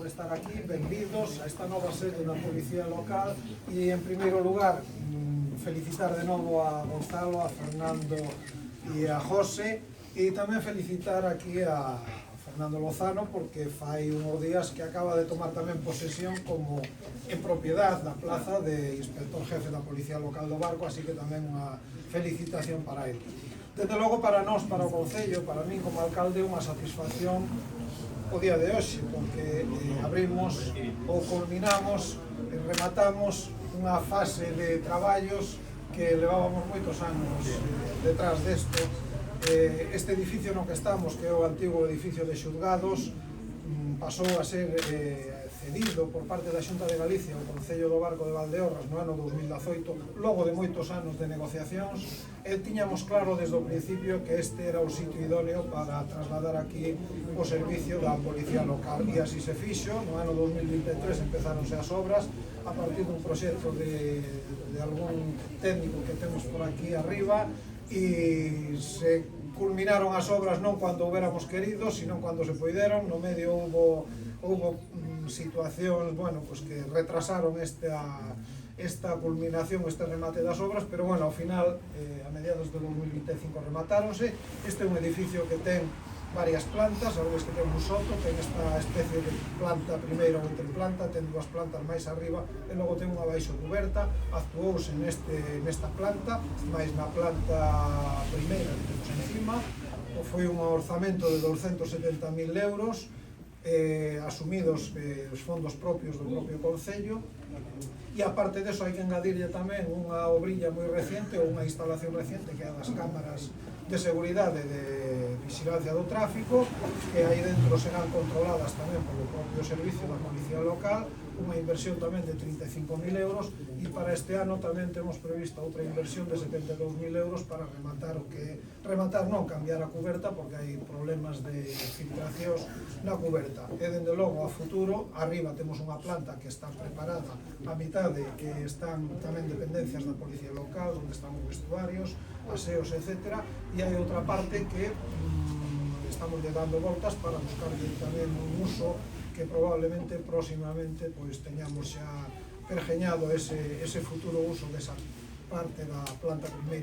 por estar aquí, benvidos a esta nova sede da Policía Local e, en primeiro lugar, felicitar de novo a Gonzalo, a Fernando e a José, e tamén felicitar aquí a Fernando Lozano porque fai uns días que acaba de tomar tamén posesión como en propiedad da plaza de inspector jefe da Policía Local do Barco, así que tamén unha felicitación para ele. Desde logo para nós, para o Concello, para min como alcalde, unha satisfacción o día de hoxe, porque abrimos ou culminamos e rematamos unha fase de traballos que levábamos moitos anos detrás desto. Este edificio no que estamos, que é o antigo edificio de xulgados, pasou a ser cedido por parte da Xunta de Galicia ao Concello do Barco de Valdeorras no ano 2018, logo de moitos anos de negociacións, e tiñamos claro desde o principio que este era o sitio idóneo para trasladar aquí o servicio da Policía Local, e así se fixo. No ano 2023 empezáronse as obras a partir dun proxecto de algún técnico que temos por aquí arriba, e se culminaron as obras non cando houbéramos querido, sino cando se poideron. No medio houbo situacións, bueno, pues que retrasaron esta culminación, este remate das obras, pero bueno, ao final, a mediados de 2025 rematáronse. Este é un edificio que ten varias plantas, sabes que ten un soto, ten esta especie de planta primeira ou entreplanta, ten dúas plantas máis arriba e logo ten unha baixo cuberta. Actuouse nesta planta, máis na planta primeira que temos encima. Foi un orzamento de 270.000 euros, asumidos os fondos propios do propio Concello, e aparte deso hai que engadirlle tamén unha obrilla moi reciente ou unha instalación reciente que é a das cámaras de seguridade de vigilancia do tráfico, que aí dentro serán controladas tamén polo propio servicio da Policía Local, unha inversión tamén de 35.000 euros, e para este ano tamén temos prevista outra inversión de 72.000 euros para rematar non cambiar a cuberta, porque hai problemas de filtracións na cuberta. E dende logo a futuro, arriba temos unha planta que está preparada a mitade, que están tamén dependencias da Policía Local, onde están os vestuarios, aseos, etc. E hai outra parte que estamos dando voltas para buscarlle tamén un uso que probablemente próximamente pois teñamos xa pergeñado ese futuro uso desa parte da planta primeira